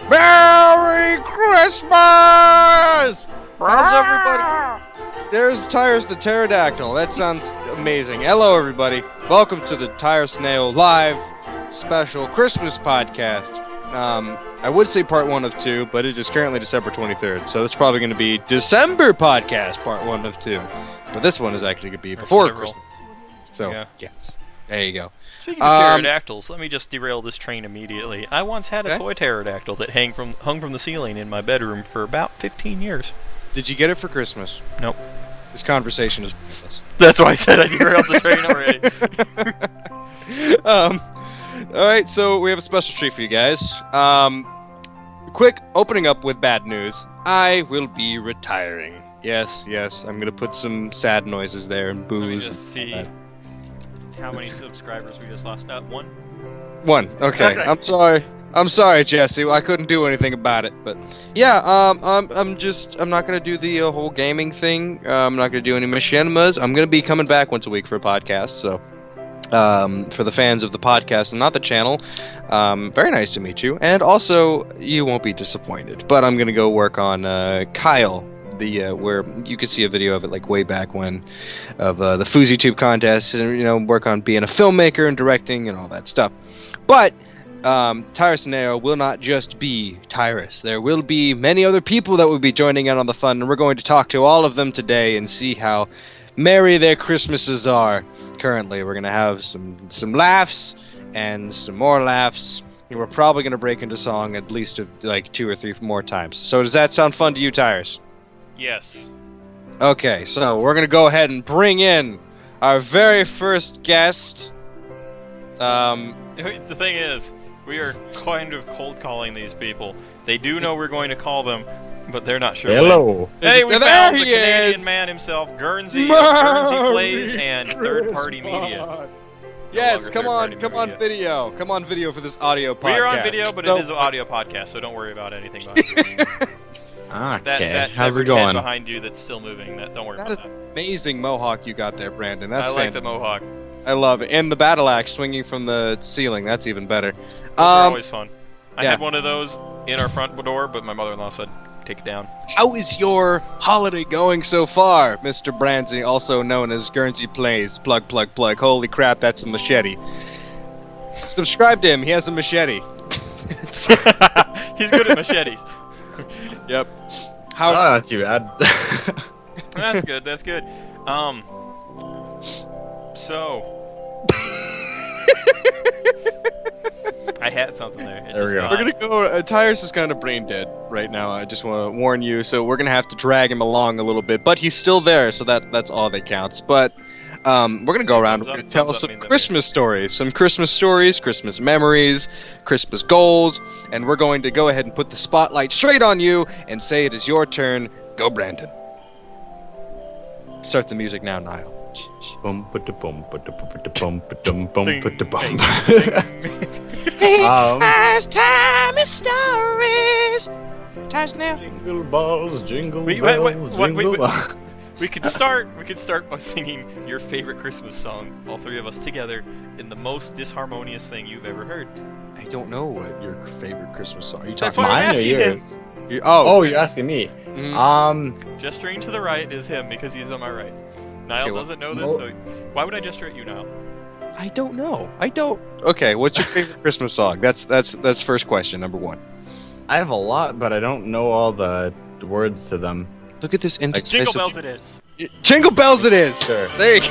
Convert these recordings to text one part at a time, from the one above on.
Merry Christmas! How's everybody? There's Tyrus the Pterodactyl. That sounds amazing. Hello, everybody. Welcome to the Tyrus&Nao live special Christmas podcast. I would say part 1 of 2, but it is currently December 23rd, so it's probably going to be December podcast part 1 of 2. But this one is actually going to be before Christmas. So, yeah. Yes. There you go. Speaking of pterodactyls, let me just derail this train immediately. I once had a toy pterodactyl that hung from the ceiling in my bedroom for about 15 years. Did you get it for Christmas? Nope. This conversation is useless. That's why I said I derailed the train already. Alright, so we have a special treat for you guys. Quick opening up with bad news. I will be retiring. Yes, I'm gonna put some sad noises there and boos. Let me just see how many subscribers we just lost. One? One. Okay. I'm sorry, Jesse. I couldn't do anything about it, but yeah. I'm not gonna do the whole gaming thing. I'm not gonna do any machinimas. I'm gonna be coming back once a week for a podcast. So, for the fans of the podcast and not the channel, very nice to meet you. And also, you won't be disappointed. But I'm gonna go work on Kyle. Where you can see a video of it like way back when of the FouseyTube contest, and work on being a filmmaker and directing and all that stuff. But Tyrus&Nao will not just be Tyrus. There will be many other people that will be joining in on the fun, and we're going to talk to all of them today and see how merry their Christmases are. Currently, we're going to have some laughs and some more laughs, and we're probably going to break into song at least like 2 or 3 more times. So does that sound fun to you, Tyrus? Yes. Okay, so we're gonna go ahead and bring in our very first guest. The thing is, we are kind of cold calling these people. They do know we're going to call them, but they're not sure. Hello. Hey, we found the Canadian man himself, Guernsey, Guernsey Plays, and Third Party Media. Yes, come on video. Come on video for this audio podcast. We are on video, but it is an audio podcast, so don't worry about anything about it. Okay, how's it going? Behind you that's still moving. Don't worry about that. That is amazing mohawk you got there, Brandon. That's I like the mohawk. I love it. And the battle axe swinging from the ceiling. That's even better. Those are always fun. I had one of those in our front door, but my mother-in-law said, take it down. How is your holiday going so far, Mr. Brandsey, also known as Guernsey Plays? Plug. Holy crap, that's a machete. Subscribe to him. He has a machete. He's good at machetes. Yep. Not too bad. That's good. So I had something there. There we go. We're gonna go. Tyrus is kind of brain dead right now. I just want to warn you. So we're gonna have to drag him along a little bit, but he's still there, so that's all that counts. But we're gonna go around. We're gonna tell some Christmas stories, Christmas memories, Christmas goals, and we're going to go ahead and put the spotlight straight on you and say it is your turn. Go, Brandon. Start the music now, Niall. It's time is stories. Tyrus&Nao. Jingle balls, jingle wait, bells, jingle wait. We could start by singing your favorite Christmas song, all 3 of us together, in the most disharmonious thing you've ever heard. I don't know what your favorite Christmas song. Are you That's talking why I'm mine or asking yours? You're asking me. Gesturing to the right is him because he's on my right. Niall doesn't know this, so why would I gesture at you, Niall? I don't know. Okay, what's your favorite Christmas song? That's first question, number 1. I have a lot, but I don't know all the words to them. Look at this. Jingle bells it is. Jingle bells it is. Sure. There you go.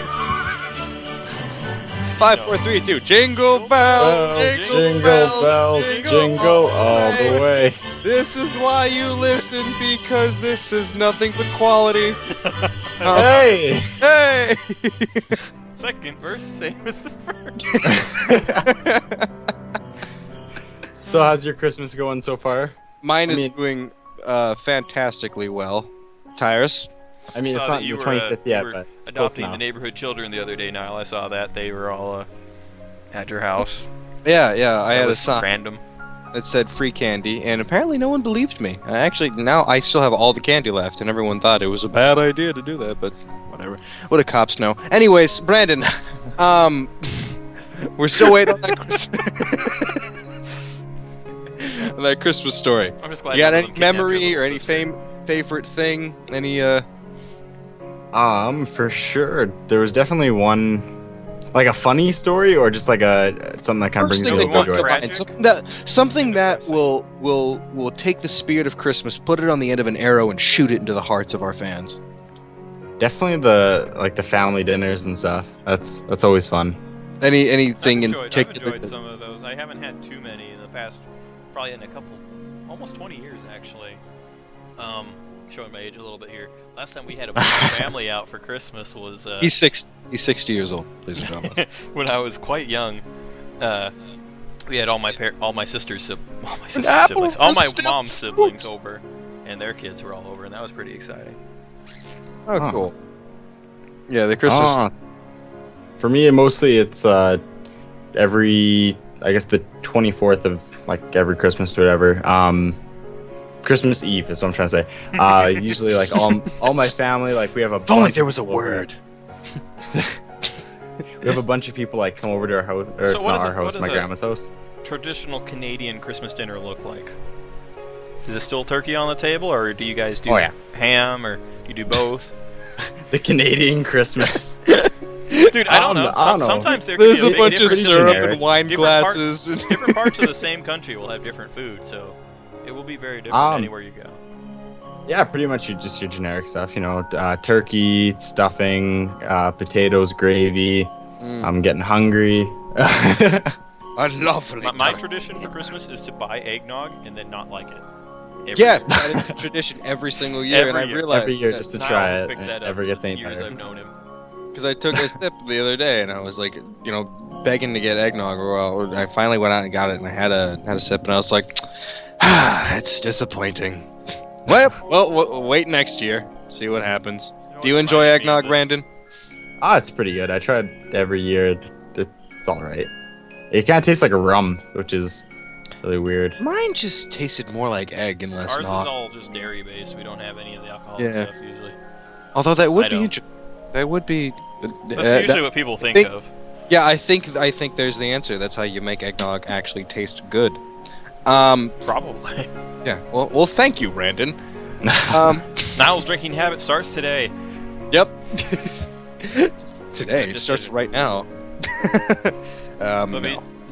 5, 4, 3, 2. Jingle bells, jingle all the way. This is why you listen, because this is nothing but quality. Hey! Second verse, same as the first. So how's your Christmas going so far? Mine is doing fantastically well. Tyrus? I mean, it's not the 25th yet, but it's adopting the neighborhood children the other day, Niall. I saw that. They were all at your house. Yeah, I had a sign. Random. That said free candy, and apparently no one believed me. Now I still have all the candy left, and everyone thought it was a bad idea to do that, but whatever. What do cops know? Anyways, Brandon, we're still waiting on that Christmas. that Christmas story. I'm just glad. You got none of any them kidnapped your memory or little any sister. favorite thing? Any For sure. There was definitely one, like a funny story, or just like something that kind of first brings thing you that a comes little to joy. Tragic? mind? Something that Depressing. will take the spirit of Christmas, put it on the end of an arrow, and shoot it into the hearts of our fans. Definitely the family dinners and stuff. That's always fun. Anything in I've particular? enjoyed some of those. I haven't had too many in the past, probably in a couple, almost 20 years actually. Showing my age a little bit here. Last time we had a big family out for Christmas was He's 60 years old, ladies and gentlemen. when I was quite young. We had all my siblings, apple all my for mom's siblings over, and their kids were all over, and that was pretty exciting. Oh, Huh. cool. Yeah, the Christmas. For me, mostly it's I guess the 24th of like every Christmas or whatever. Christmas Eve is what I'm trying to say. Usually like all my family, like we have a If only bunch there of was a people over. word. We have a bunch of people like come over to our house, or So what not is our it- house, what is my it? grandma's house. Traditional Canadian Christmas dinner look like? Is it still turkey on the table, or do you guys do Oh, yeah. ham, or do you do both? The Canadian Christmas. Dude, I don't know. I don't know. Sometimes there can There's be a big bunch of differences. syrup generic. and wine Different parts- glasses. And Different parts of the same country will have different food, so it will be very different anywhere you go. Yeah, pretty much just your generic stuff. Turkey, stuffing, potatoes, gravy. I'm getting hungry. A lovely. My tradition for Christmas is to buy eggnog and then not like it. Every Yes, year. that is the tradition every single year, and I Every year. realized Every year just to Niles try it. picked And that it up never gets the any years better. I've known him. because I took a sip the other day, and I was like, begging to get eggnog. Well, I finally went out and got it, and I had a sip, and I was like, it's disappointing. Well, wait next year, see what happens. Do you enjoy eggnog, Brandon? It's pretty good. I tried every year. It's all right. It kind of tastes like a rum, which is really weird. Mine just tasted more like egg and less Ours is nog. all just dairy based. We don't have any of the alcohol Yeah. and stuff usually. Although that would I be don't. interesting. That would be. That's usually what people think of. Yeah, I think there's the answer. That's how you make eggnog actually taste good. Probably. Yeah. Well, thank you, Brandon. Niles' drinking habit starts today. Yep. Today it Good starts decision. right now. Let No.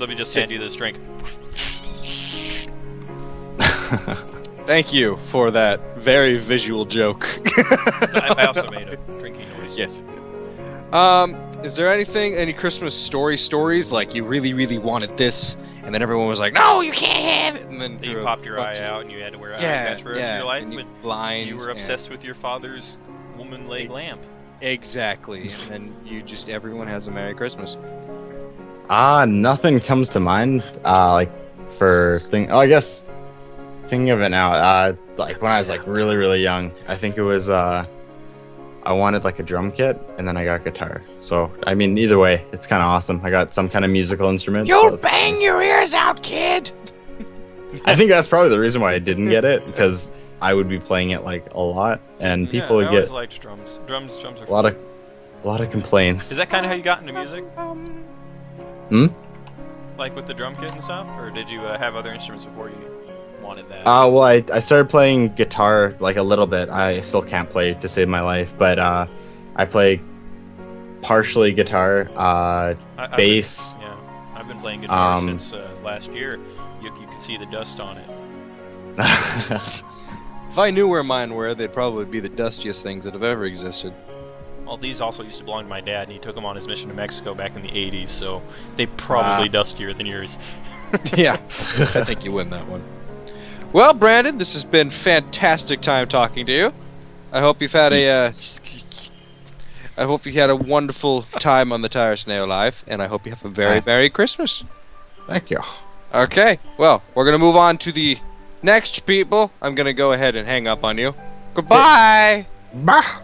me just hand you this drink. Thank you for that very visual joke. I also made a drinking noise. Yes. Is there any Christmas stories like you really, really wanted this, and then everyone was like, "No, you can't have it," and then You popped your eye out and you had to wear eye patch for the rest of your life. and you But blind. you were obsessed with your father's woman leg lamp. Exactly, and then everyone has a Merry Christmas. Nothing comes to mind. I guess thinking of it now. Like when I was like really, really young, I think it was I wanted like a drum kit, and then I got a guitar. So I mean, either way, it's kind of awesome. I got some kind of musical instrument. so You'll it's bang nice. your ears out, kid. I think that's probably the reason why I didn't get it, because I would be playing it like a lot, and people I would always get liked drums. Drums are a lot fun. of complaints. Is that kind of how you got into music? Like with the drum kit and stuff, or did you have other instruments before you wanted that? Well, I started playing guitar like a little bit. I still can't play to save my life, but I play partially guitar, bass. I've been playing guitar Um, since last year. You can see the dust on it. If I knew where mine were, they'd probably be the dustiest things that have ever existed. Well, these also used to belong to my dad, and he took them on his mission to Mexico back in the 80s, so they probably dustier than yours. Yeah, I think you win that one. Well, Brandon, this has been fantastic time talking to you. I hope you've had a wonderful time on the Tyrus&Nao Live, and I hope you have a very Merry Christmas. Thank you. Okay, well, we're gonna move on to the next people. I'm gonna go ahead and hang up on you. Goodbye. Bah.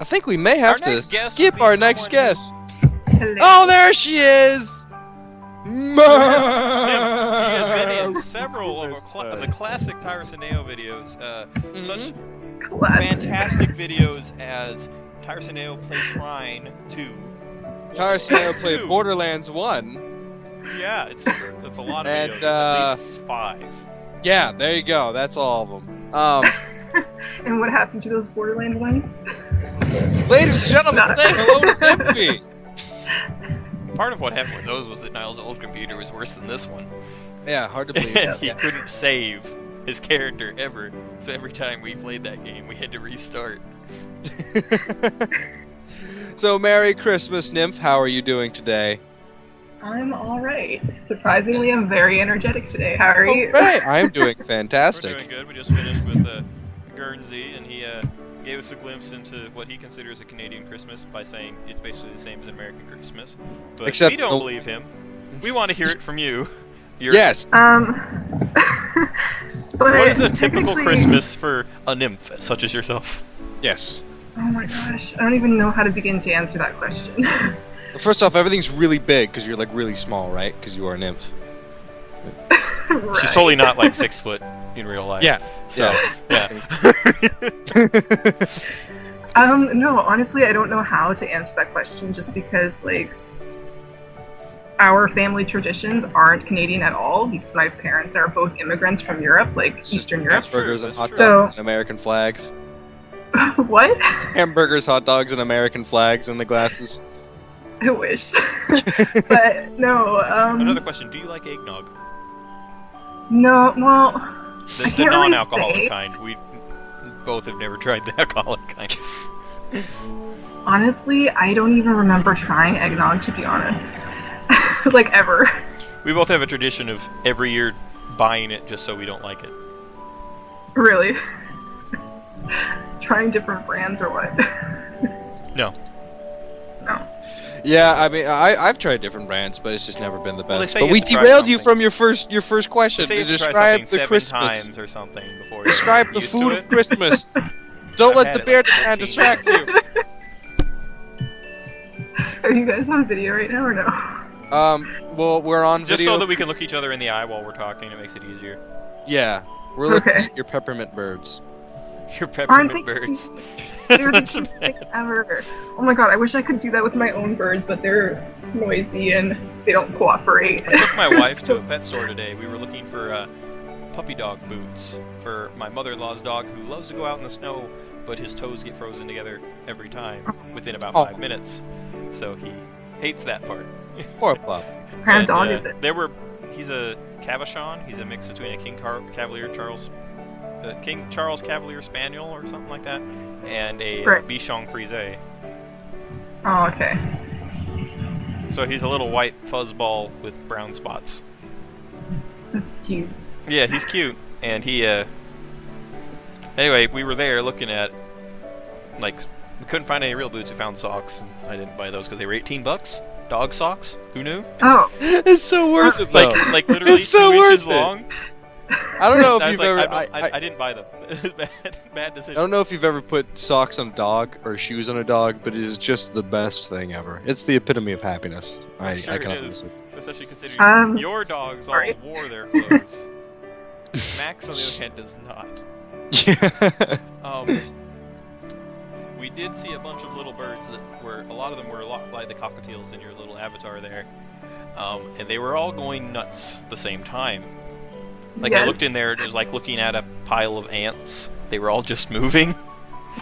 I think we may have Our to next guest skip will be our next someone guest. Hello. Oh, there she is. She has been in several of the classic Tyrus&Nao videos. Such Classic. fantastic videos as Tyrus&Nao Play Trine 2. Tyrus&Nao Two. played Borderlands 1. Yeah, it's a lot of And, videos. It's at least 5. Yeah, there you go. That's all of them. And what happened to those Borderlands ones? Ladies and gentlemen, say hello to Nimpy! Part of what happened with those was that Niall's old computer was worse than this one. Yeah, hard to believe. And he couldn't save his character ever, so every time we played that game, we had to restart. So, Merry Christmas, Nymph. How are you doing today? I'm alright. Surprisingly, I'm very energetic today. How are you? Alright, I'm doing fantastic. We're doing good. We just finished with Guernsey, and he gave us a glimpse into what he considers a Canadian Christmas by saying it's basically the same as American Christmas. But Except we don't believe him. We want to hear it from you. Yes. What is a typical Christmas for a nymph such as yourself? Yes. Oh my gosh, I don't even know how to begin to answer that question. Well, first off, everything's really big because you're like really small, right? Because you are a nymph. Right. She's totally not like 6 foot in real life. Yeah. So, yeah. No, honestly, I don't know how to answer that question just because, like, our family traditions aren't Canadian at all because my parents are both immigrants from Europe, like Eastern Europe. That's true, Hamburgers and that's hot true. dogs and American flags. What? Hamburgers, hot dogs, and American flags in the glasses. I wish. But, no, Another question, do you like eggnog? No, well, The I can't really non-alcoholic say. kind. We both have never tried the alcoholic kind. Honestly, I don't even remember trying eggnog, to be honest. Like, ever. We both have a tradition of every year buying it just so we don't like it. Really. Trying different brands or what? No. No. Yeah, I mean, I've tried different brands, but it's just never been the Well, they best. say but you we have to try derailed you something. from your first question. Say you have to try Describe something the 7 Christmas. times or something before you Describe get the used to food it. of Christmas. Don't I've let the had it bearded like man 14 distract you. Are you guys on video right now or no? Well, we're on Just video. so that we can look each other in the eye while we're talking, it makes it easier. Yeah, we're looking Okay. at your peppermint birds. Your Aren't peppermint they birds. cute? They're the cutest thing ever. Oh my god, I wish I could do that with my own birds, but they're noisy and they don't cooperate. I took my wife to a pet store today. We were looking for puppy dog boots for my mother-in-law's dog who loves to go out in the snow, but his toes get frozen together every time within about 5 minutes. So he hates that part. Poor pup. What kind of dog is it? He's a Cavachon. He's a mix between a King Charles Cavalier Spaniel or something like that, and a Right. Bichon Frise. Oh, okay. So he's a little white fuzzball with brown spots. That's cute. Yeah, he's cute, and he. Anyway, we were there looking at, like, we couldn't find any real boots. We found socks, and I didn't buy those because they were $18. Dog socks? Who knew? Oh, It's so worth it, though. Like literally It's so 2 inches worth it. long. I don't know if I was you've like, ever. I didn't buy them. It was bad decision. I don't know if you've ever put socks on a dog or shoes on a dog, but it is just the best thing ever. It's the epitome of happiness. I Sure can it is. Especially considering your dogs all sorry. wore their clothes. Max, on the other hand, does not. Yeah. We did see a bunch of little birds that a lot of them were a lot like the cockatiels in your little avatar there. And they were all going nuts at the same time. Like, I Yes. looked in there, it was like looking at a pile of ants. They were all just moving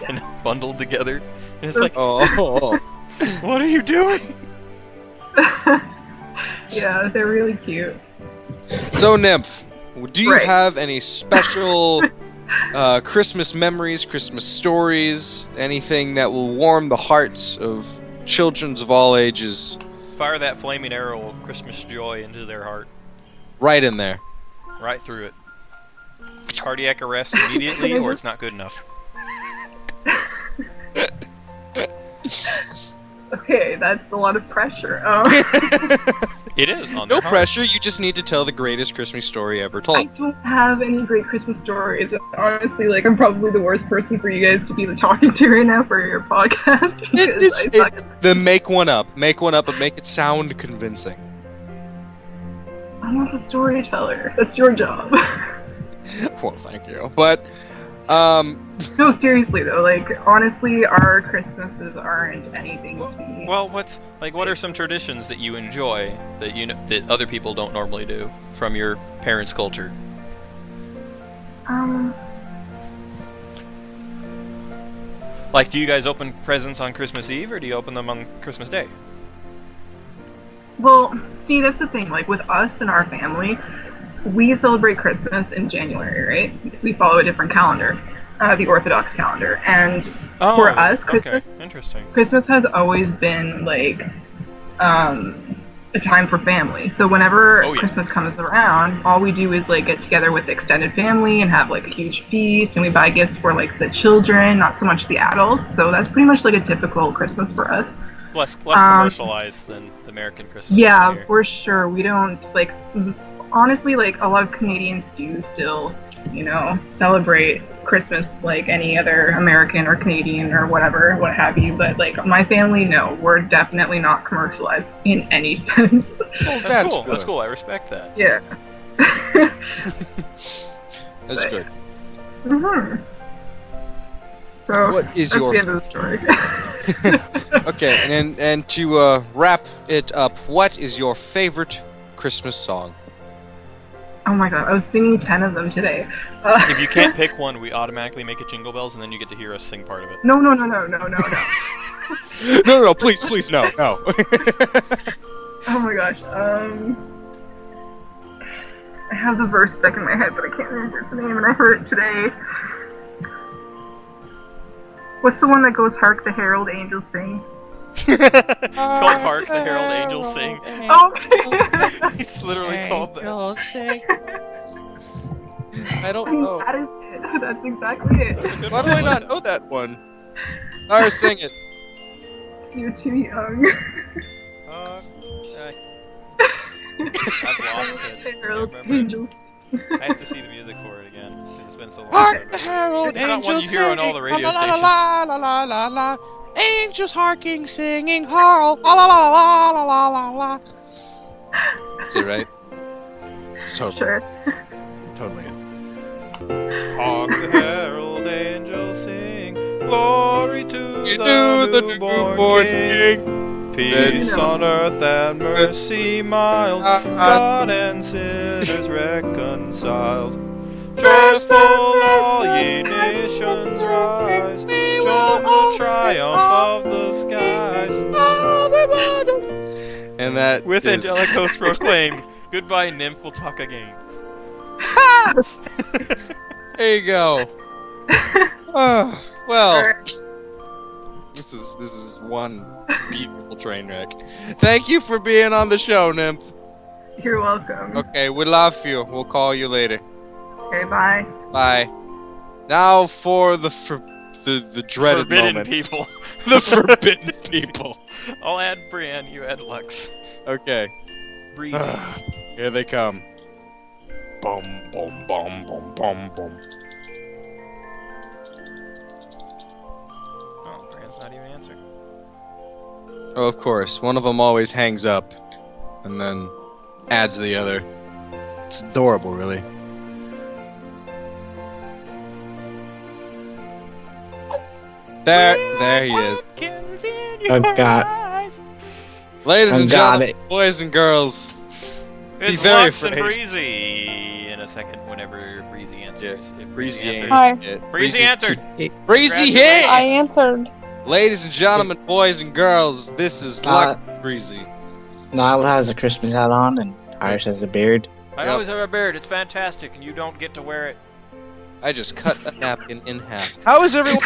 and bundled together. And it's like, Oh. what are you doing? yeah, they're really cute. So, Nymph, do you Right. have any special Christmas memories, Christmas stories, anything that will warm the hearts of children of all ages? Fire that flaming arrow of Christmas joy into their heart. Right in there. Right through it. Cardiac arrest immediately, or it's not good enough. Okay, that's a lot of pressure. It is on No their pressure, hearts. you just need to tell the greatest Christmas story ever I told. don't have any great Christmas stories. Honestly, like, I'm probably the worst person for you guys to be talking to right now for your podcast. Because I suck. Then make one up. Make one up and make it sound convincing. I'm not a storyteller. That's your job. Well, thank you. But, No, seriously though, like honestly, our Christmases aren't anything to me. Well, what are some traditions that you enjoy that that other people don't normally do from your parents' culture? Like, do you guys open presents on Christmas Eve, or do you open them on Christmas Day? Well, see, that's the thing. Like with us and our family, we celebrate Christmas in January, right? Because we follow a different calendar, the Orthodox calendar. And for us, Christmas, interesting. Christmas has always been like a time for family. So whenever Christmas comes around, all we do is like get together with the extended family and have like a huge feast, and we buy gifts for like the children, not so much the adults. So that's pretty much like a typical Christmas for us. Less commercialized than the American Christmas. Yeah, for sure. We don't like. Honestly, like a lot of Canadians do still, celebrate Christmas like any other American or Canadian or whatever, what have you. But like my family, no, we're definitely not commercialized in any sense. Well, that's cool. Good. That's cool. I respect that. Yeah. That's good. Mm-hmm. So what is that's the end of the story. Okay, and to wrap it up, what is your favorite Christmas song? Oh my god, I was singing 10 of them today. If you can't pick one, we automatically make it Jingle Bells, and then you get to hear us sing part of it. No. No, please, no. Oh my gosh, I have the verse stuck in my head, but I can't remember its name, and I heard it today. What's the one that goes, Hark, the herald angels sing? It's called Hark, the herald angels sing. Okay. It's literally called that. I don't know. That is it. That's exactly it. Why do I not know that one? Tyrus, sing it. You're too young. I've lost it. Herald angels. I have to see the music for it again, because it's been so long. Hark, the herald It's not one you hear on all the radio stations. La la la la la. Angels harking, singing, harl, la la la la la la la. That's it, right? Totally. Sure. Totally. Hark the herald angels sing, glory to the newborn King. Peace on earth and mercy mild, God and sinners reconciled. Joyful all ye nations rise, join the triumph of the skies. And that with is... angelic hosts proclaim, goodbye nymph, we'll talk again. There you go. Well, this is one beautiful train wreck. Thank you for being on the show, Nymph. You're welcome. Okay, we love you. We'll call you later. Okay, bye. Bye. Now for the dreaded forbidden moment. people. The forbidden people. I'll add Brienne, you add Lux. Okay. Breezy. Here they come. Boom, boom, boom, boom, boom, boom. Oh, Brienne's not even answering. Oh, of course. One of them always hangs up and then adds the other. It's adorable, really. There he is. I've got. Ladies and gentlemen, it. boys and girls. It's very Lux and afraid. Breezy in a second whenever Breezy answers. If Breezy answers. Hi. Breezy answered! Breezy I hit! answered. Ladies and gentlemen, boys and girls, this is Lux and Breezy. Niall has a Christmas hat on, and Irish has a beard. I always have a beard, it's fantastic, and you don't get to wear it. I just cut a napkin in half. How is everyone?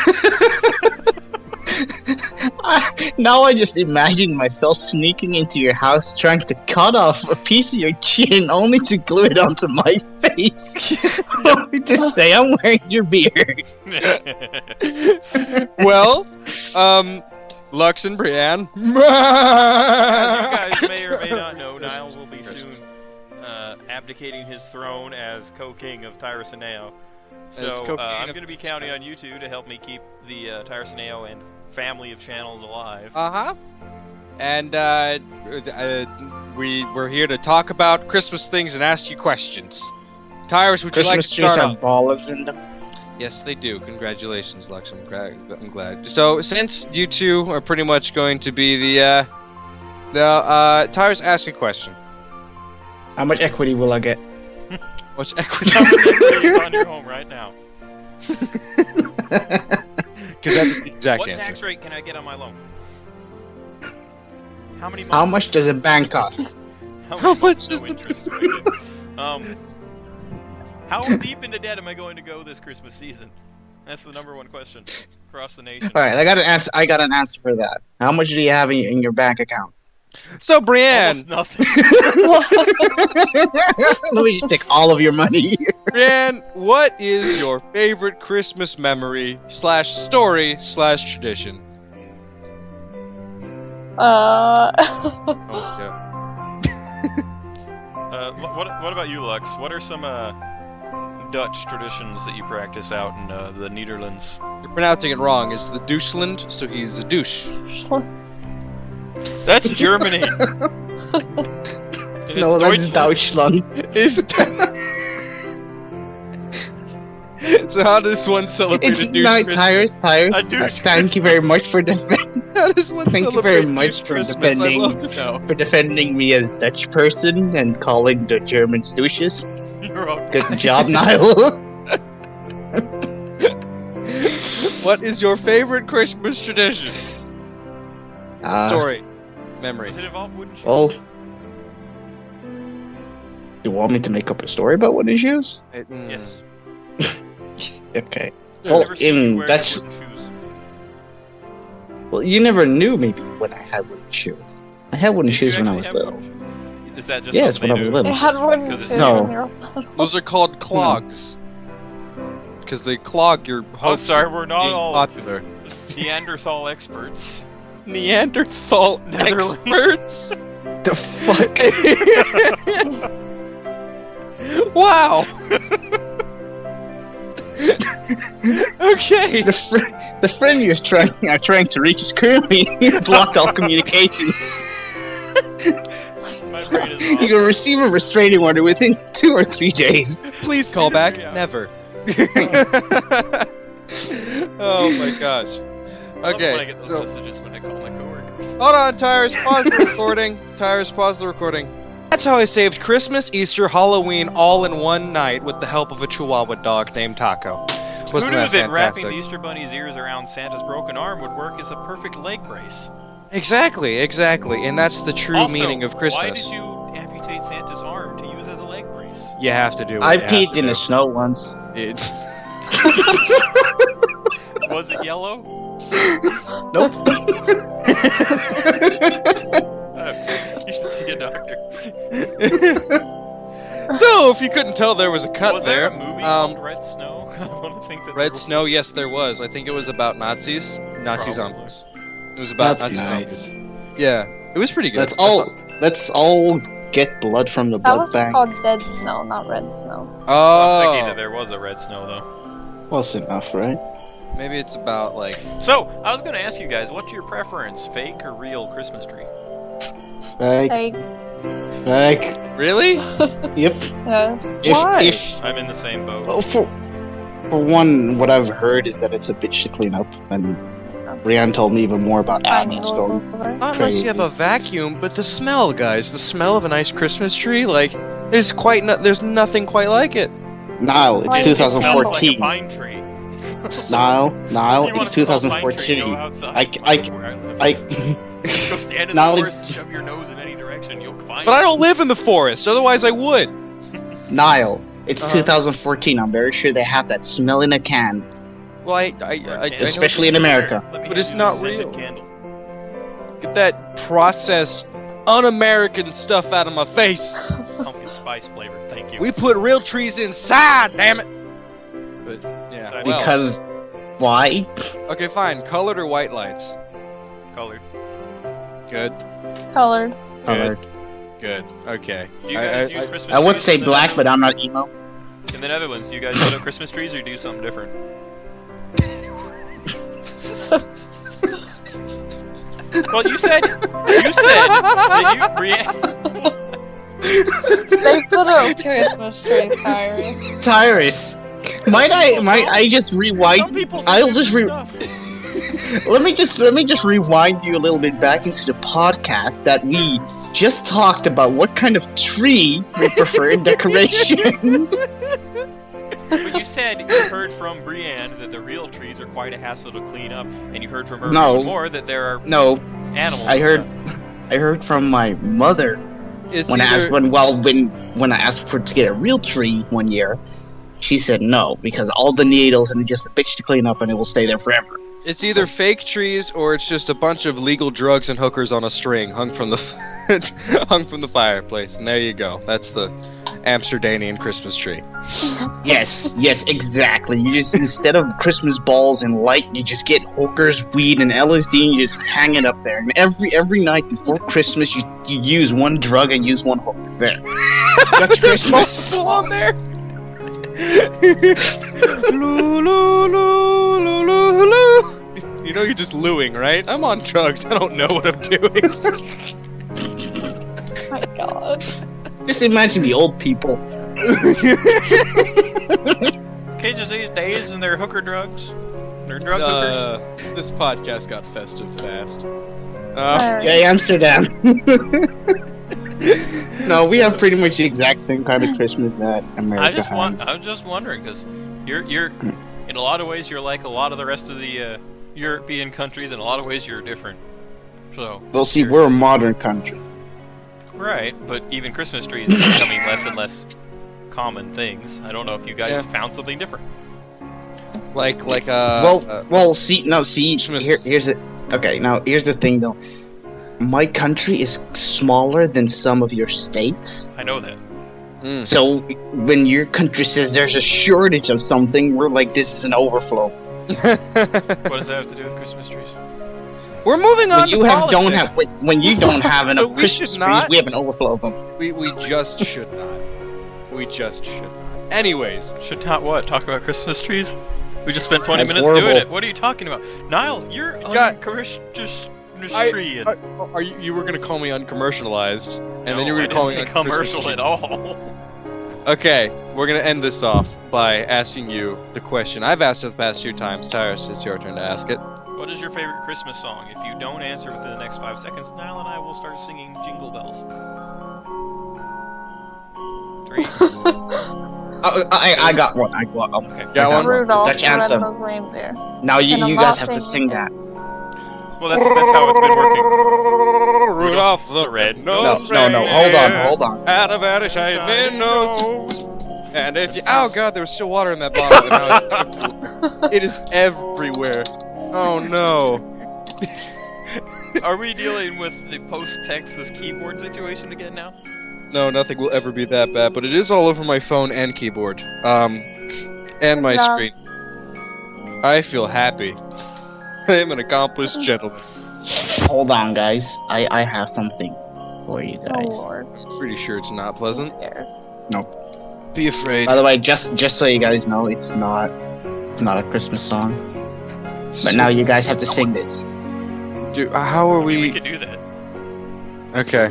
Now I just imagine myself sneaking into your house trying to cut off a piece of your chin only to glue it onto my face. Only to say I'm wearing your beard. Well, Lux and Brienne. As you guys may or may not know, Niall will be soon abdicating his throne as co-king of Tyrus&Nao. So I'm going to be counting on you two to help me keep the Tyrus&Nao and family of channels alive. And we're here to talk about Christmas things and ask you questions. Tyrus, would you like to Christmas trees start have off? ballers in them. Yes, they do. Congratulations, Lux. I'm glad. So, since you two are pretty much going to be Tyrus, ask a question. How much equity will I get? What's equity? How much equity is on your home right now? Because that's the exact What answer. tax rate can I get on my loan? How many months? How much does a bank cost? How much much does no the- interest? How deep into debt am I going to go this Christmas season? That's the #1 question across the nation. All right, I got an answer. I got an answer for that. How much do you have in your bank account? So, Brienne, Almost nothing. Let me just take all of your money. Brienne, what is your favorite Christmas memory / story / tradition? Oh, yeah. What about you, Lux? What are some Dutch traditions that you practice out in the Netherlands? You're pronouncing it wrong. It's the Deutschland, so he's a douche. That's Germany. No, that's Deutschland. So how does one celebrate It's a douche not Christmas? Tyrus. A douche Thank you very much for defending. How does one Thank you celebrate very douche much for Christmas? defending- I'd love to know. For defending me as Dutch person and calling the Germans douches. You're all Good job, Niall. What is your favorite Christmas tradition? Story. Memory. Does it involve wooden shoes? Well, you want me to make up a story about wooden shoes? Yes. Okay. I've Well, never seen you in wearing Dutch, wooden shoes. well, you never knew maybe when I had wooden shoes. I had wooden Did you shoes when I actually was have little. wooden shoes? Is that just Yes, something when I was they do? little. They had wooden Because it's shoes No. when they were little. Those are called clogs. Because they clog your Oh, hopes sorry, of we're not being all popular. Neanderthal experts. Neanderthal Netherlands. experts? The fuck? Wow! Okay! The friend you're trying to reach is currently blocked all communications. My brain is You off. can receive a restraining order within 2 or 3 days. Please call back. Yeah. Never. Oh my gosh. I love it when I Okay, get those so messages when I call my coworkers. hold on, Tyrus, pause the recording. Tyrus, pause the recording. That's how I saved Christmas, Easter, Halloween all in one night with the help of a Chihuahua dog named Taco. Who Wasn't knew that that wrapping the fantastic? Easter Bunny's ears around Santa's broken arm would work as a perfect leg brace? Exactly, and that's the true Also, meaning of Christmas. why did you amputate Santa's arm to use as a leg brace? You have to do it. I you have peed to in do the snow once. it. Was it yellow? Nope. You should see a doctor. So, if you couldn't tell, there was a cut Was there. there a movie called Red Snow? I want to think that Red there Snow, yes, there was. I think it was about Nazis. Nazi Probably. zombies. It was about That's Nazi nice. zombies. Yeah, it was pretty good. Let's all get blood from the That blood was bank. called Dead Snow, not Red Snow. I'm thinking Oh, that there was a Red Snow, though. Close enough, right? maybe it's about like. So, I was going to ask you guys, what's your preference, fake or real Christmas tree? Like, Like, Really? yep. yeah. Why? If I'm in the same boat. well, for one, what I've heard is that it's a bitch to clean up, and Brianne told me even more about I need animals a going. little over. Not unless you have a vacuum, but the smell, guys. The smell of a nice Christmas tree, like, there's nothing quite like it. Niall, it's Why does it smell It smells like a 2014. pine tree. Niall, You wanna it's smell a pine tree, 2014. go outside. I- Where live. I, Just go stand in Now the it- forest, shove your nose in any direction, you'll find But I it. don't live in the forest, otherwise I would. Niall, it's Uh-huh. 2014. I'm very sure they have that smell in a can. Well, I Or a candle. Especially in America. Let me But hand it's you not this scented real. Candle. get that processed, un-American stuff out of my face. Pumpkin spice flavored, thank you. We put real trees inside, damn it. But yeah, Inside well, Because, why? okay, fine. Colored or white lights? Colored. Good, Colored. Colored. good. Okay. Do you guys use Christmas I would trees say in the black, but Netherlands? I'm not emo. In the Netherlands, do you guys put up Christmas trees or do you do something different? Well, you said that you They put up Christmas trees, Tyrus. Tyrus, Might I just rewind? Some people do I'll just different stuff. let me just rewind you a little bit back into the podcast that we just talked about. What kind of tree we prefer in decorations? But you said you heard from Brienne that the real trees are quite a hassle to clean up, and you heard from her No. even more that there are No, animals. I and heard stuff. I heard from my mother It's when I asked either- when I asked for to get a real tree one year. She said no because all the needles and it's just a bitch to clean up and it will stay there forever. It's either fake trees or it's just a bunch of legal drugs and hookers on a string hung from the hung from the fireplace. And there you go. That's the Amsterdamian Christmas tree. Yes, exactly. You just instead of Christmas balls and light, you just get hookers, weed, and LSD, and you just hang it up there. And every night before Christmas, you use one drug and use one hooker. There. That's Christmas. Still on there. Loo, loo, loo, loo, loo, loo. You know you're just looing, right? I'm on drugs. I don't know what I'm doing. Oh my god. Just imagine the old people. Kids these days and their hooker drugs. They're drug hookers. This podcast got festive fast. Alright. Yay, Amsterdam. No, we have pretty much the exact same kind of Christmas that America has. I was just wondering because you're in a lot of ways you're like a lot of the rest of the European countries. In a lot of ways you're different. So Well, see, we're a modern country. right, but even Christmas trees are becoming less and less common things. I don't know if you guys Yeah. found something different. See, Christmas. here's it. Okay, now here's the thing, though. My country is smaller than some of your states. I know that. So when your country says there's a shortage of something, we're like, this is an overflow. What does that have to do with Christmas trees? We're moving on When you to have don't politics. have when you don't have enough We Christmas should trees, not- we have an overflow of them. We just should not. We just should not. Anyways, Should not what? Talk about Christmas trees? We just spent 20 That's minutes doing horrible. it. What are you talking about? Niall, you're got- Christmas I- tree. are you were gonna call me uncommercialized, and No, then you were I gonna call didn't me say commercial at all. Okay, we're gonna end this off by asking you the question I've asked it the past few times. Tyrus, it's your turn to ask it. What is your favorite Christmas song? If you don't answer within the next 5 seconds, Niall and I will start singing Jingle Bells. 3. I got one. Okay. Got one? I got Rudolph, Dutch the anthem. red-nosed reindeer. Now And I'm you not guys have to singing sing it. that. Well, that's how it's been working. Rudolph the red-nosed No. Hold on. Had a very shiny nose. And if you, oh god, there was still water in that bottle. And now it is everywhere. Oh no. Are we dealing with the post-Texas keyboard situation again now? No, nothing will ever be that bad, but it is all over my phone and keyboard. And my Yeah. screen. I feel happy. I am an accomplished gentleman. Hold on, guys. I have something for you Oh guys. lord. I'm pretty sure it's not pleasant. Scared. Be afraid. By the way, just so you guys know, it's not a Christmas song. But now you guys have to sing this. How are I mean, we we? could do that. Okay.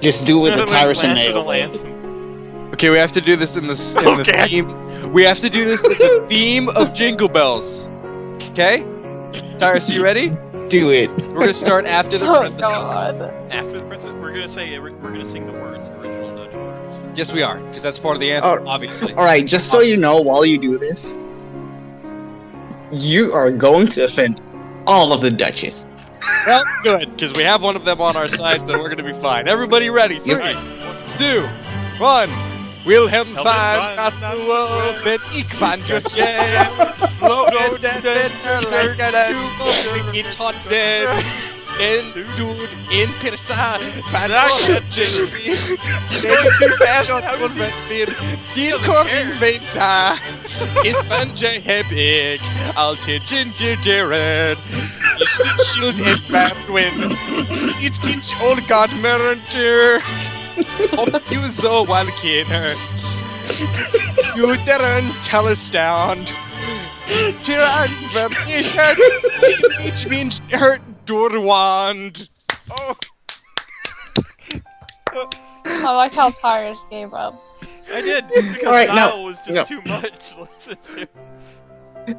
Just do it with the Tyrus&Nao. National way. anthem. Okay, we have to do this in the Okay. theme. We have to do this in the theme of Jingle Bells. Okay? Tyrus, you ready? Do it. We're gonna start after the Oh parentheses. god. After the president, we're gonna sing the words, original Dutch words. Yes, we are, because that's part of the answer, Oh. obviously. Alright, just so you know, while you do this, you are going to offend all of the Dutches. Well, good, because we have one of them on our side, so we're gonna be fine. Everybody ready? 3, 2, 1. Wilhelm van Kassel, ben ik van Josje. Lopen den in Totten. En doen in Pirsa. Van Josje. too fast. Die koning Wensa. Is van J heb ik. Alte gingerbread. Is niet shield en Batwin. It's iets old godmeritor. Op you zo wel kennen. You didn't tell us down. Tyrann verbittert. Ich bin hurt doorwand. Oh. I like how Tyrus gave up. I did because Alright, now- Nile was just no. too much to listen to.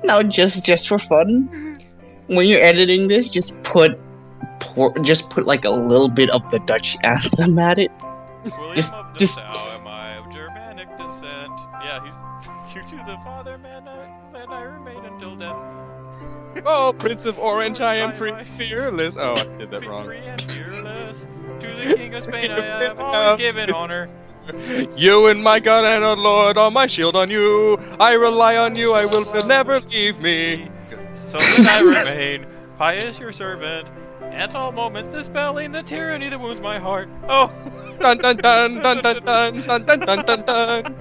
Now, just for fun, when you're editing this, just put like a little bit of the Dutch anthem at it. William Just- of just- Nassau, am I of Germanic descent? Yeah, he's due to the father, man, I remain until death. Oh, Prince of Orange, I am Bye, free, bye. fearless. Oh, I did that wrong. Free and fearless. To the King of Spain I have always given honor. You and my God and our Lord, all my shield on you. I rely on you, I will never leave me. So that I remain pious your servant, at all moments dispelling the tyranny that wounds my heart. Oh! Dun dun dun dun dun dun dun dun dun dun dun.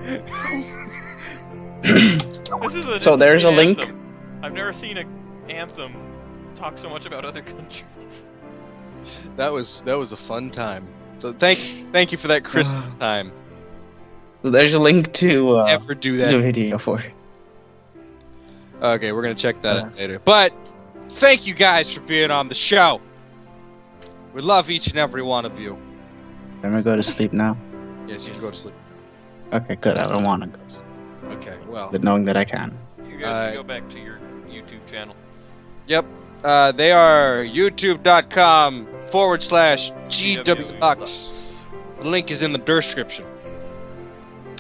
This is So there's a link. anthem. I've never seen an anthem talk so much about other countries. That was a fun time. So thank you for that Christmas time. So there's a link to Ever do that? the video for it. Okay, we're gonna check that out later. But thank you guys for being on the show. We love each and every one of you. I'm gonna go to sleep now. Yes, you can go to sleep. Okay, good. I don't want to go, Okay, well. but knowing that I can. You guys can go back to your YouTube channel. Yep. They are youtube.com/GWLux. The link is in the description.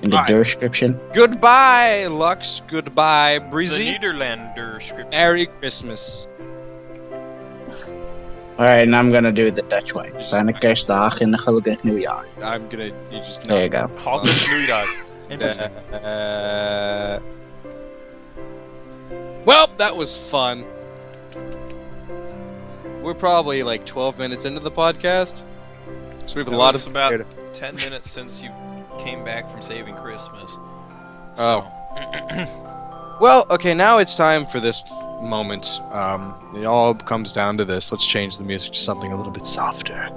In the Alright. description. Goodbye, Lux. Goodbye, The Breezy. Nederlander script. Merry Christmas. Alright, and I'm gonna do it the Dutch way. Fijne kerstdag en een gelukkig nieuwjaar. I'm gonna. You just. There you go. Hark Interesting. Well, that was fun. We're probably like 12 minutes into the podcast, so we have a It lot was of. about 10 minutes since you came back from saving Christmas. Oh. Well, okay, now it's time for this moment. It all comes down to this. Let's change the music to something a little bit softer.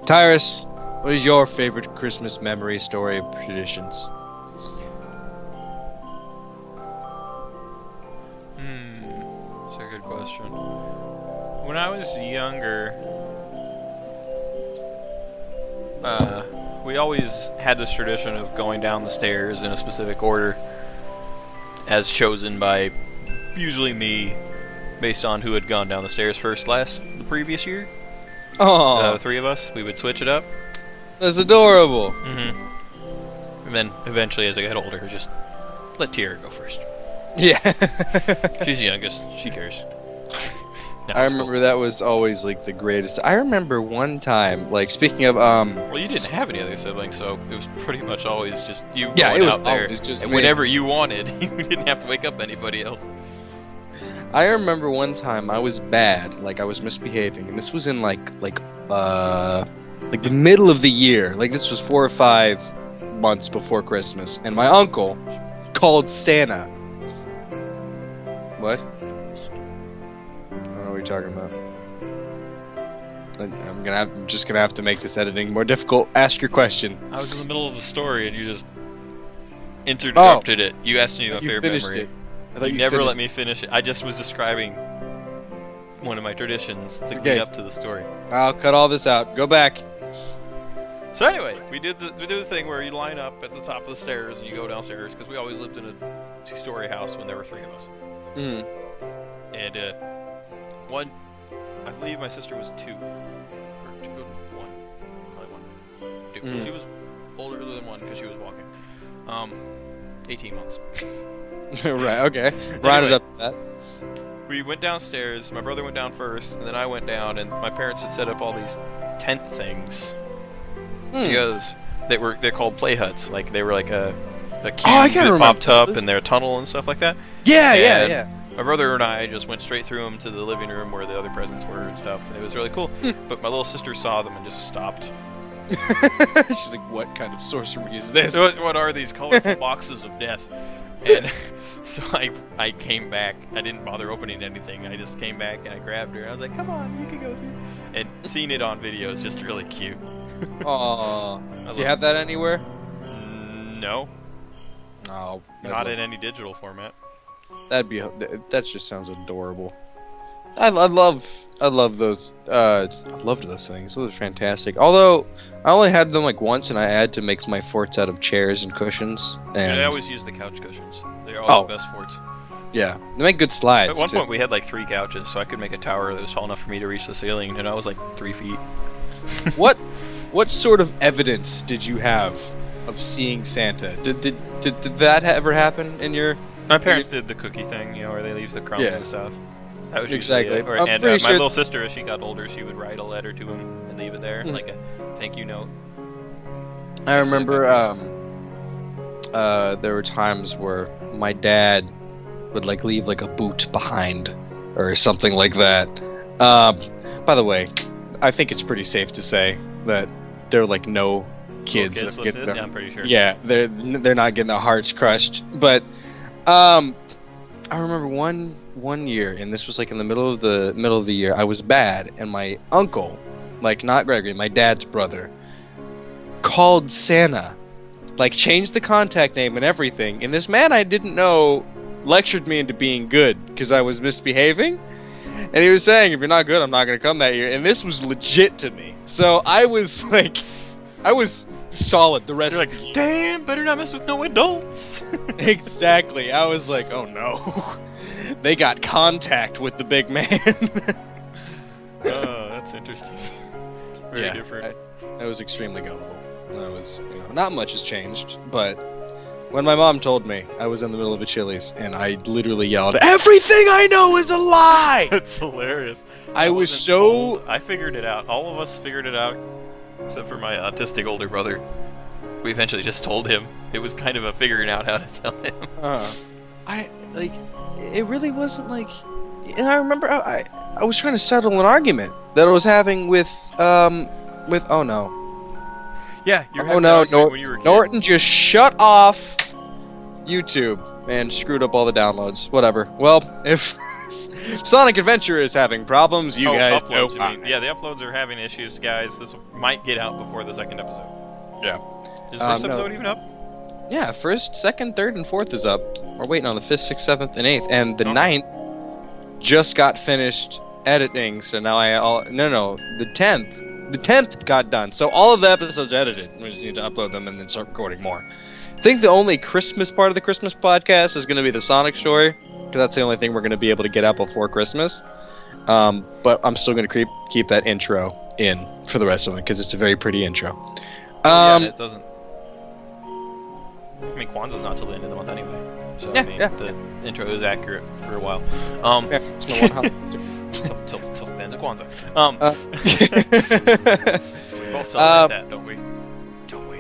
Tyrus, what is your favorite Christmas memory, story, traditions? That's a good question. When I was younger, we always had this tradition of going down the stairs in a specific order, as chosen by usually me, based on who had gone down the stairs first the previous year. Oh, The three of us, we would switch it up. that's adorable. And then eventually, as I got older, just let Tiara go first. Yeah. She's the youngest. She cares. No, I it's cool. remember that was always like the greatest. I remember one time, like speaking of Well, you didn't have any other siblings, so it was pretty much always just you Yeah, going it was out there. always just and me. whenever you wanted, you didn't have to wake up anybody else. I remember one time I was bad, like I was misbehaving, and this was in like the middle of the year. Like this was 4 or 5 months before Christmas, and my uncle called Santa. What? I don't know what you're talking about. I'm just gonna have to make this editing more difficult. Ask your question. I was in the middle of a story and you just interrupted it. You asked me my You favorite finished memory. it. I thought You never finished let me finish it. I just was describing one of my traditions to Okay. lead up to the story. I'll cut all this out. Go back. So anyway, we do the thing where you line up at the top of the stairs and you go downstairs because we always lived in a 2-story house when there were 3 of us. Mm. And one, I believe my sister was 2 or 2, 1, probably 1, 2. Mhm. She was older than 1 because she was walking. 18 months. Right. Okay. Rounded Anyway. up to that. We went downstairs. My brother went down first, and then I went down. And my parents had set up all these tent things Hmm. because they're called play huts. Like they were like a cube I kinda that popped remember up those. and their tunnel and stuff like that. Yeah. And Yeah. My brother and I just went straight through them to the living room where the other presents were and stuff. And it was really cool. But my little sister saw them and just stopped. She's like, "What kind of sorcery is this?" What are these colorful boxes of death? And so I came back. I didn't bother opening anything. I just came back and I grabbed her. I was like, "Come on, you can go through." And seeing it on video is just really cute. Aw. Do you have that anywhere? No, Oh, not in any digital format. That just sounds adorable. I love I love those. I loved those things. Those were fantastic. Although I only had them like once, and I had to make my forts out of chairs and cushions. And I always use the couch cushions. They're always the best forts. yeah, they make good slides. At one too. point, we had like 3 couches, so I could make a tower that was tall enough for me to reach the ceiling, and I was like 3 feet. What sort of evidence did you have of seeing Santa? Did that ever happen in your? My parents did the cookie thing, you know, where they leave the crumbs and stuff. That was Exactly. usually it. I'm And pretty my sure- little sister, as she got older, she would write a letter to him and leave it there, like a thank you note. I remember there were times where my dad would like leave like a boot behind or something like that. By the way, I think it's pretty safe to say that there are like no kids that Kids get listen to this? them. Yeah, I'm pretty sure. Yeah, they're not getting their hearts crushed. But I remember one year, and this was like in the middle of the year. I was bad, and my uncle, like not Gregory, my dad's brother, called Santa, like changed the contact name and everything. And this man I didn't know lectured me into being good because I was misbehaving. And he was saying, if you're not good, I'm not going to come that year. And this was legit to me. So I was like, I was solid the rest You're of the like, year. damn, better not mess with no adults. Exactly. I was like, oh no. They got contact with the big man. Oh, that's interesting. Very Yeah, different. I was extremely gullible. I was, not much has changed, but when my mom told me, I was in the middle of a Chili's, and I literally yelled, "Everything I know is a lie!" That's hilarious. I was wasn't so... told. I figured it out. All of us figured it out, except for my autistic older brother. We eventually just told him. It was kind of a figuring out how to tell him. It really wasn't like... And I remember I was trying to settle an argument that I was having with oh no. Yeah, you're Oh having no, that argument when you were a kid. Norton just shut off YouTube and screwed up all the downloads. Whatever. Well, if Sonic Adventure is having problems, you guys know. uploads, you mean. Yeah, the uploads are having issues, guys. This might get out before the second episode. Yeah. Is the first No. episode even up? Yeah, first, second, third, and fourth is up. We're waiting on the 5th, 6th, 7th, and 8th, and the Okay. 9th just got finished editing. So now the 10th. The 10th got done. So all of the episodes are edited. We just need to upload them and then start recording more. I think the only Christmas part of the Christmas podcast is going to be the Sonic story, because that's the only thing we're going to be able to get out before Christmas. But I'm still going to keep that intro in for the rest of it, because it's a very pretty intro. Yeah, it doesn't. I mean, Kwanzaa's not till the end of the month anyway. So, Yeah, I mean, yeah. the intro is accurate for a while. Yeah, it's my one holiday. Till the end of Kwanzaa. We both celebrate that, don't we? Don't we?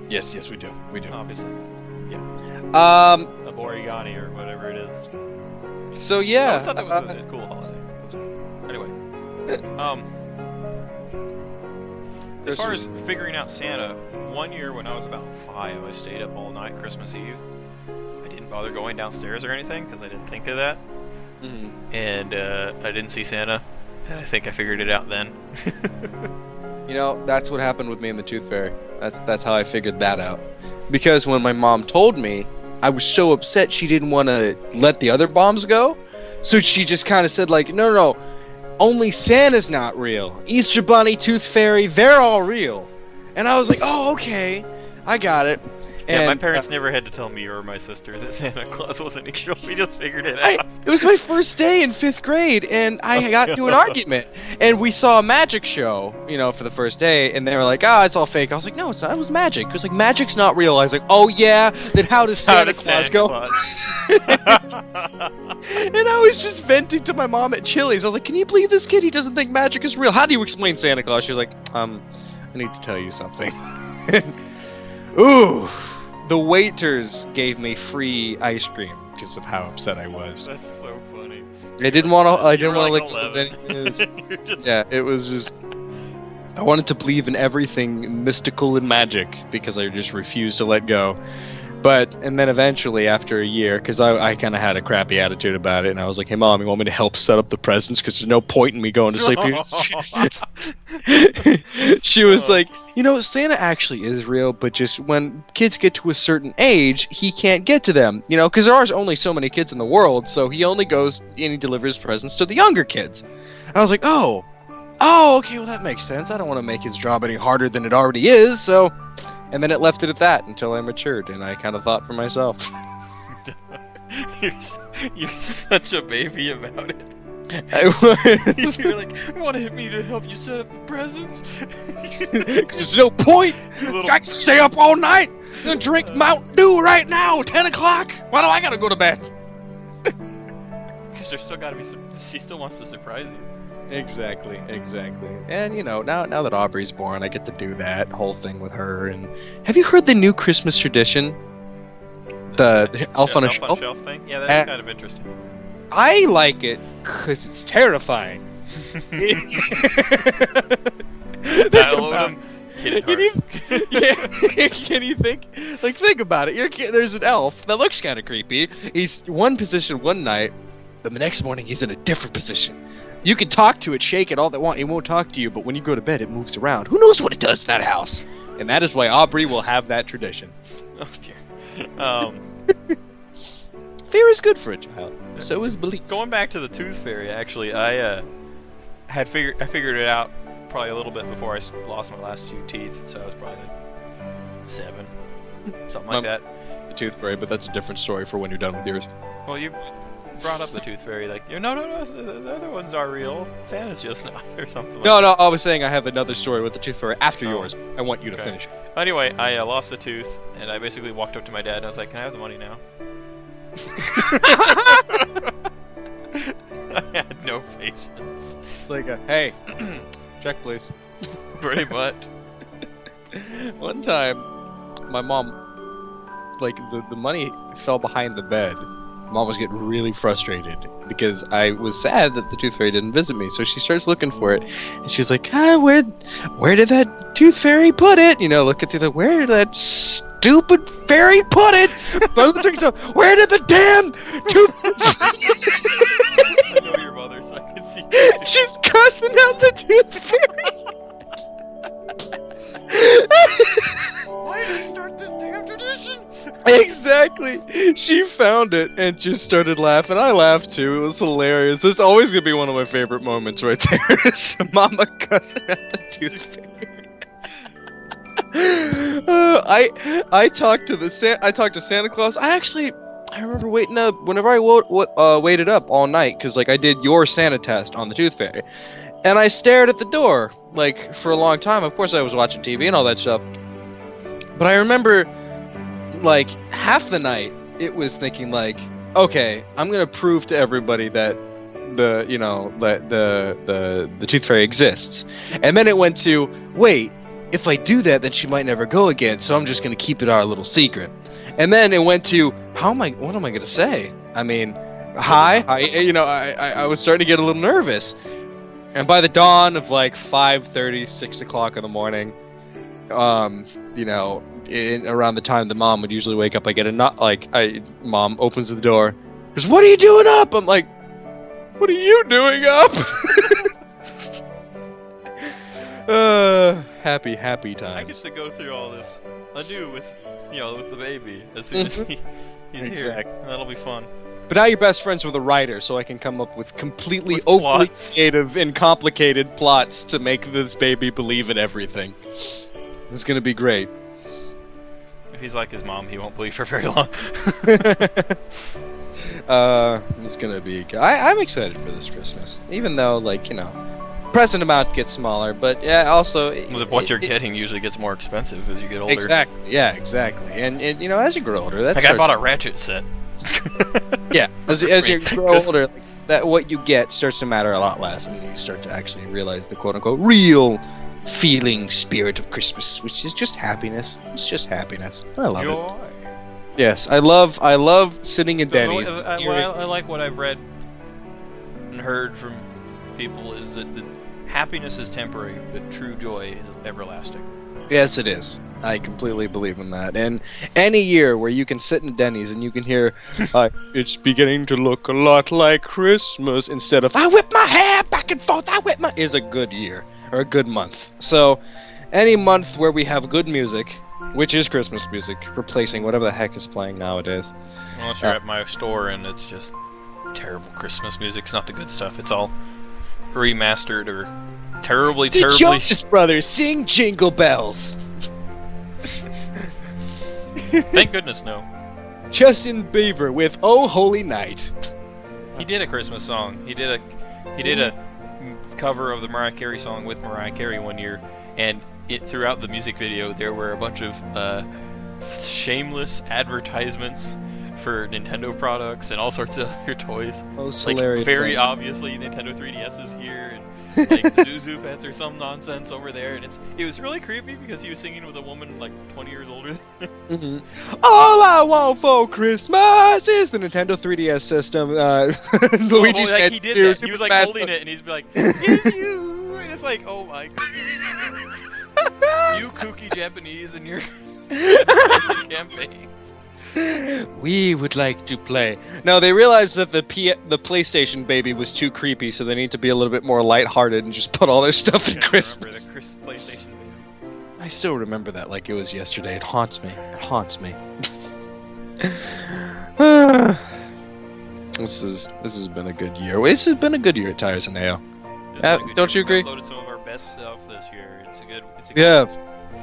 Yes, we do. We do. Obviously. Um. A Borigani or whatever it is. So I yeah. always thought that was a cool holiday. Anyway. As far as figuring out Santa, one year when I was about 5, I stayed up all night Christmas Eve. I didn't bother going downstairs or anything because I didn't think of that. Mhm. And I didn't see Santa, and I think I figured it out then. That's what happened with me and the Tooth Fairy. That's how I figured that out. Because when my mom told me, I was so upset she didn't want to let the other bombs go. So she just kind of said like, no, only Santa's not real. Easter Bunny, Tooth Fairy, they're all real. And I was like, oh, okay, I got it. Yeah, my And, parents never had to tell me or my sister that Santa Claus wasn't real. We just figured it it out. was my first day in 5th grade, and I got into an argument. And we saw a magic show, for the first day, and they were like, it's all fake. I was like, no, it's not. It was magic. It was like, magic's not real. I was like, oh, yeah? Then how does Santa Claus go? And I was just venting to my mom at Chili's. I was like, can you believe this kid? He doesn't think magic is real. How do you explain Santa Claus? She was like, I need to tell you something. Ooh. The waiters gave me free ice cream because of how upset I was. That's so funny. I didn't want to. I You didn't were want like to 11. You're just- Yeah, it was just. I wanted to believe in everything mystical and magic because I just refused to let go. And then eventually, after a year, because I kind of had a crappy attitude about it, and I was like, "Hey, Mom, you want me to help set up the presents? Because there's no point in me going to sleep here." She was like, Santa actually is real, but just when kids get to a certain age, he can't get to them. Because there are only so many kids in the world, so he only goes and he delivers presents to the younger kids. I was like, oh, okay, well that makes sense. I don't want to make his job any harder than it already is, so. And then it left it at that until I matured, and I kind of thought for myself. You're such a baby about it. I was. You're like, you want to hit me to help you set up the presents? 'Cause there's no point. Little- I can stay up all night and drink Mountain Dew right now, 10 o'clock. Why do I gotta go to bed? Because there's still gotta be some. She still wants to surprise you. Exactly. And you know, now that Aubrey's born, I get to do that whole thing with her. And have you heard the new Christmas tradition? The elf on a shelf thing? Yeah, that's kind of interesting. I like it because it's terrifying. Download them. Can you think? Like, think about it. There's an elf that looks kind of creepy. He's one position one night, but the next morning he's in a different position. You can talk to it, shake it all they want. It won't talk to you, but when you go to bed, it moves around. Who knows what it does in that house? And that is why Aubrey will have that tradition. Oh dear. Fear is good for a child. So is belief. Going back to the Tooth Fairy, actually, I figured it out probably a little bit before I lost my last 2 teeth, so I was probably like 7, something like that. The Tooth Fairy, but that's a different story for when you're done with yours. Well, you brought up the Tooth Fairy, like, no, the other ones are real. Santa's just not, or something like that. No, I was saying I have another story with the Tooth Fairy after yours. I want you to Okay. finish. Anyway, I lost a tooth, and I basically walked up to my dad and I was like, can I have the money now? I had no patience. It's like hey, check please. Pretty much. One time, my mom, like, the money fell behind the bed. Mom was getting really frustrated because I was sad that the Tooth Fairy didn't visit me. So she starts looking for it, and she's like, where did that Tooth Fairy put it? You know, looking through where did that stupid fairy put it? Where did the damn Tooth? I know your mother, so I can see. She's cussing out the Tooth Fairy. Why did I start this damn tradition? Exactly. She found it and just started laughing. I laughed too. It was hilarious. This is always gonna be one of my favorite moments right there. Is Mama cussing at the Tooth Fairy. I talked to Santa Claus. I remember waiting up whenever I waited up all night because like I did your Santa test on the Tooth Fairy, and I stared at the door like for a long time. Of course, I was watching TV and all that stuff, but I remember like half the night it was thinking like, okay, I'm gonna prove to everybody that the Tooth Fairy exists, and then it went to wait. If I do that, then she might never go again, so I'm just going to keep it our little secret. And then it went to, what am I going to say? I mean, hi, I was starting to get a little nervous. And by the dawn of like 5:30, 6 o'clock in the morning, around the time the mom would usually wake up, I get a knock, mom opens the door, goes, what are you doing up? I'm like, what are you doing up? Happy times. I get to go through all this anew with the baby as soon as he's here. And that'll be fun. But now you're best friends with a writer, so I can come up with completely With overly plots. creative and complicated plots to make this baby believe in everything. It's gonna be great. If he's like his mom, he won't believe for very long. It's gonna be. I'm excited for this Christmas, even though, present amount gets smaller, but yeah, also What you're getting usually gets more expensive as you get older. Exactly. Yeah, exactly. And as you grow older, that's Like I bought a ratchet set. yeah. As you grow older, that what you get starts to matter a lot less, and you start to actually realize the quote unquote real feeling spirit of Christmas, which is just happiness. It's just happiness. I love it. Joy. Yes, I love sitting in Denny's. I like what I've read and heard from people is that the happiness is temporary, but true joy is everlasting. Yes, it is. I completely believe in that. And any year where you can sit in Denny's and you can hear, it's beginning to look a lot like Christmas, instead of, I whip my hair back and forth, is a good year, or a good month. So, any month where we have good music, which is Christmas music, replacing whatever the heck is playing nowadays. Unless you're at my store and it's just terrible Christmas music. It's not the good stuff. It's all remastered or terribly, The terribly. Jonas Brothers sing Jingle Bells. Thank goodness, no. Justin Bieber with Oh Holy Night. He did a Christmas song. He did a cover of the Mariah Carey song with Mariah Carey one year, and throughout the music video there were a bunch of shameless advertisements for Nintendo products and all sorts of other toys. Most Like hilarious very thing. obviously Nintendo 3DS is here, and like Zuzu pets or some nonsense over there, and it was really creepy because he was singing with a woman like 20 years older than him. All I want for Christmas is the Nintendo 3DS system. Luigi's like, he did that. He Super was like Smash holding it, and he's like, "It's you," and it's like, "Oh my goodness, you kooky Japanese and your campaigns." We would like to play. No, they realized that the PlayStation baby was too creepy, so they need to be a little bit more lighthearted and just put all their stuff in Remember Christmas. the PlayStation baby. I still remember that like it was yesterday. It haunts me. It haunts me. This has been a good year. This has been a good year at Tyrus&Nao. It's Yeah, a good don't year. you agree? We uploaded some of our best stuff this year. It's a good Yeah,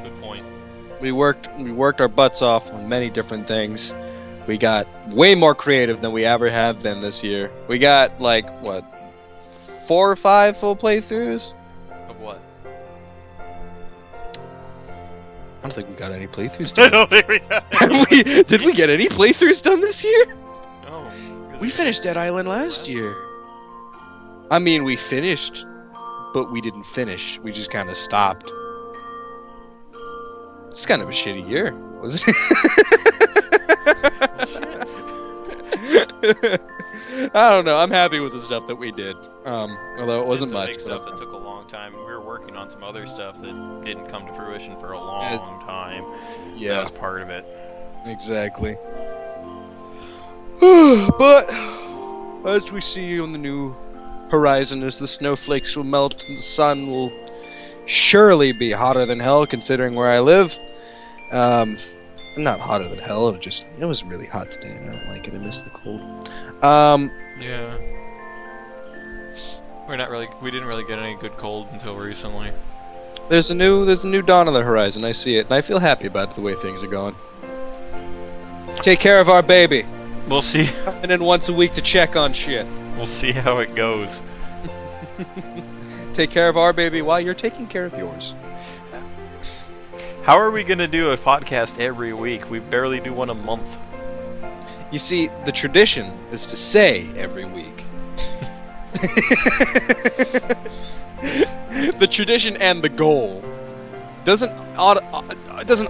good point. we worked our butts off on many different things. We got way more creative than we ever have been this year. We got like what, 4 or 5 full playthroughs? Of what? I don't think we got any playthroughs I done. don't think we got Did we get any playthroughs done this year? No. 'cause We finished Dead Island last year. I mean, we finished, but we didn't finish. We just kind of stopped. It's kind of a shitty year, wasn't it? I don't know. I'm happy with the stuff that we did. Although it wasn't Did some much. big stuff that took a long time. We were working on some other stuff that didn't come to fruition for a long Yes. time. That Yeah, was part of it. exactly. But as we see on the new horizon, as the snowflakes will melt and the sun will surely be hotter than hell, considering where I live. Not hotter than hell. It was really hot today, and I don't like it. I miss the cold. Yeah. We didn't really get any good cold until recently. There's a new dawn on the horizon. I see it, and I feel happy about the way things are going. Take care of our baby. We'll see. Coming in once a week to check on shit. We'll see how it goes. Take care of our baby while you're taking care of yours. How are we gonna do a podcast every week? We barely do one a month. You see, the tradition is to say every week. The tradition and the goal doesn't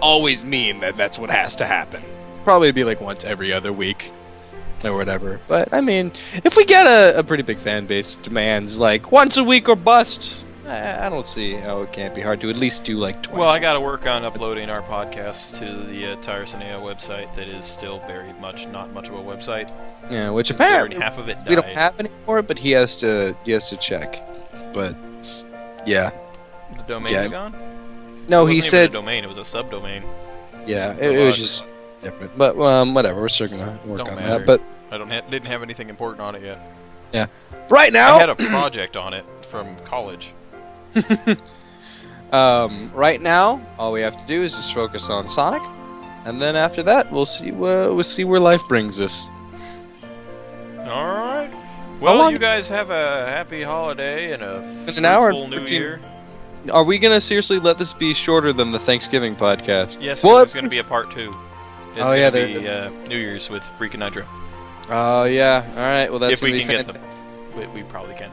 always mean that that's what has to happen. Probably be like once every other week or whatever. But I mean, if we get a pretty big fan base that demands like once a week or bust, I don't see how it can't be hard to at least do like twice. Well, I gotta work on uploading our podcast to the Tyrus&Nao website that is still very much not much of a website. Yeah, which Considering apparently half of it died. we don't have anymore, but he has to check. But yeah, The domain's Yeah. gone? no, It he wasn't even said a domain, it was a subdomain. yeah, for it was bugs. just different. But whatever, we're still gonna work Don't on matter. that. But I didn't have anything important on it yet. right now, I had a project on it from college. right now, all we have to do is just focus on Sonic, and then after that, we'll see where life brings us. Alright. How Well, long- you guys have a happy holiday and a an hour and fruitful new 15 year. Are we gonna seriously let this be shorter than the Thanksgiving podcast? Yes, Well, there's going to be a part 2. It's Oh, yeah, going to be New Year's with Freakin' Nitro. Oh yeah. All right. Well, that's If we gonna can be get them. fantastic. We probably can.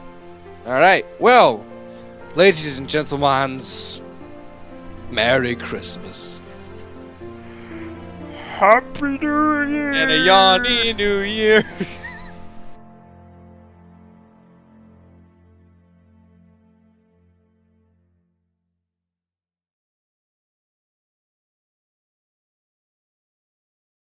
All right. Well, ladies and gentlemen, Merry Christmas Happy New Year! and a yawny New Year.